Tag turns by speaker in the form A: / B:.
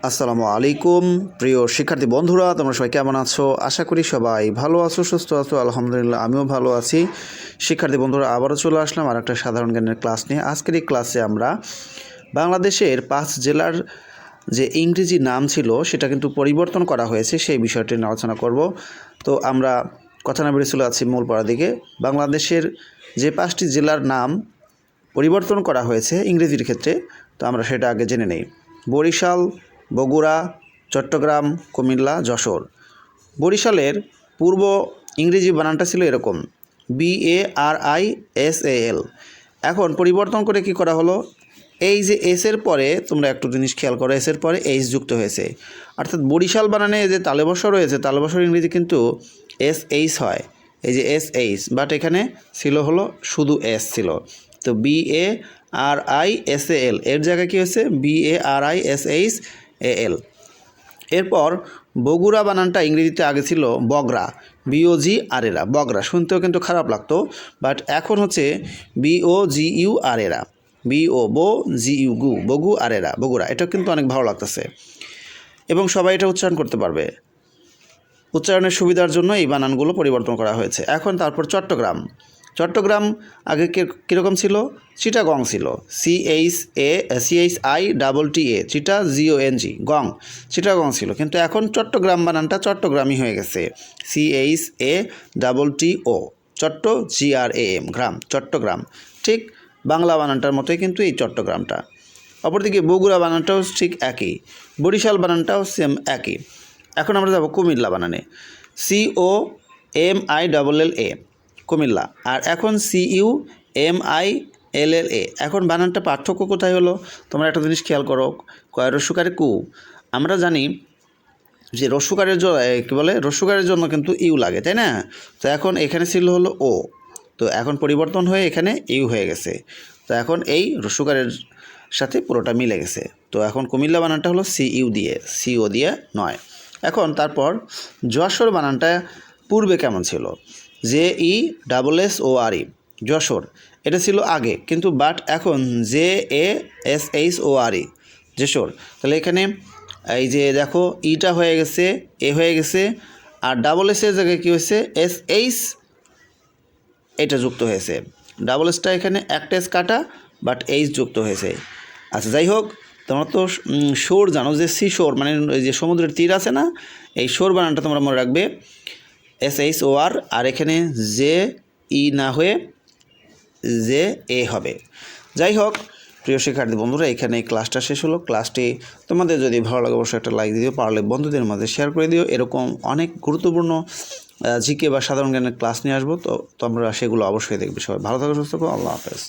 A: আসসালামু আলাইকুম প্রিয় শিক্ষার্থী বন্ধুরা, তোমরা সবাই কেমন আছো? আশা করি সবাই ভালো আছো, সুস্থ আছো। আলহামদুলিল্লাহ আমিও ভালো আছি। শিক্ষার্থী বন্ধুরা, আবারও চলে আসলাম আর একটা সাধারণ জ্ঞানের ক্লাস নিয়ে। আজকের এই ক্লাসে আমরা বাংলাদেশের 5 জেলার যে ইংরেজি নাম ছিল সেটা কিন্তু পরিবর্তন করা হয়েছে, সেই বিষয়টি নিয়ে আলোচনা করব। তো আমরা কথা না বেরিয়ে চলে আছি মূল পড়ার দিকে। বাংলাদেশের যে 5টি জেলার নাম পরিবর্তন করা হয়েছে ইংরেজির ক্ষেত্রে, তো আমরা সেটা আগে জেনে নেই। বরিশাল, বগুড়া, চট্টগ্রাম, কুমিল্লা, যশোর। বরিশালের পূর্ব ইংরেজি বানানটা ছিল এরকম, BARISAL। এখন পরিবর্তন করে কি করা হলো, এই যে এসের পরে তোমরা একটু জিনিস খেয়াল করো, এসের পরে এইচ যুক্ত হয়েছে, অর্থাৎ বরিশাল বানানে যে তালেবসা রয়েছে, তালেবসার ইংরেজি কিন্তু SH হয়, এই যে SH, বাট এখানে ছিল হলো শুধু এস ছিল। তো BARISAL এর জায়গায় কী হয়েছে, BARISHAL। এরপর বগুড়া বানানটা ইংরেজিতে আগে ছিল বগরা, BOGRA, বগরা। শুনতেও কিন্তু খারাপ লাগতো, বাট এখন হচ্ছে BOGURA, BOGU, বগু আরেরা, বগুড়া। এটা কিন্তু অনেক ভালো লাগতেছে এবং সবাই এটা উচ্চারণ করতে পারবে। উচ্চারণের সুবিধার জন্য এই বানানগুলো পরিবর্তন করা হয়েছে। এখন তারপর চট্টগ্রাম। চট্টগ্রাম আগে কীরকম ছিল, চিটাগং ছিল, CHITA, চিটা GONG, গং, চিটাগং ছিল। কিন্তু এখন চট্টগ্রাম বানানটা চট্টগ্রামই হয়ে গেছে, CHATTO, চট্ট GRAM, গ্রাম, চট্টগ্রাম। ঠিক বাংলা বানানটার মতোই কিন্তু এই চট্টগ্রামটা। অপরদিকে বগুড়া বানানটাও ঠিক একই, বরিশাল বানানটাও সেম একই। এখন আমরা যাব কুমিল্লা বানানে, COMILLA, কুমিল্লা। আর এখন CUMILLA। এখন বানানটা পার্থক্য কোথায় হলো, তোমরা একটা জিনিস খেয়াল করো, কয় রস্যকারে কু। আমরা জানি যে রস্যকারের জন্য কী বলে, রস্যকারের জন্য কিন্তু ইউ লাগে, তাই না? তো এখন এখানে ছিল হলো ও, তো এখন পরিবর্তন হয়ে এখানে ইউ হয়ে গেছে। তো এখন এই রস্যকারের সাথে পুরোটা মিলে গেছে। তো এখন কুমিল্লা বানানটা হলো CU দিয়ে, CO দিয়ে নয়। এখন তারপর যশোর বানানটা পূর্বে কেমন ছিল, JESSORE, যশোর। এটা ছিল আগে কিন্তু, বাট এখন JASHORE, যশোর। তাহলে এখানে এই যে দেখো ইটা হয়ে গেছে, এ হয়ে গেছে, আর SS এর জায়গায় কী হয়েছে, SH এটা যুক্ত হয়েছে। SSটা এখানে একটা এস কাটা, বাট এইচ যুক্ত হয়েছে। আচ্ছা, যাই হোক, তোমরা তো শোর জানো, যে শোর মানে ওই যে সমুদ্রের তীর আছে না, এই শোর বানানটা তোমরা মনে রাখবে SHOR, আর এখানে JE না হয়ে JA হবে। যাই হোক প্রিয় শিক্ষার্থী বন্ধুরা, এখানে এই ক্লাসটা শেষ হলো। ক্লাসটি তোমাদের যদি ভালো লাগে অবশ্যই একটা লাইক দিও, পারলে বন্ধুদের মাঝে শেয়ার করে দিও। এরকম অনেক গুরুত্বপূর্ণ জিকে বা সাধারণ জ্ঞানের ক্লাস নিয়ে আসবো, তো তোমরা সেগুলো অবশ্যই দেখবে। সবাই ভালো থাকো, সুস্থ থাকো, আল্লাহ হাফেজ।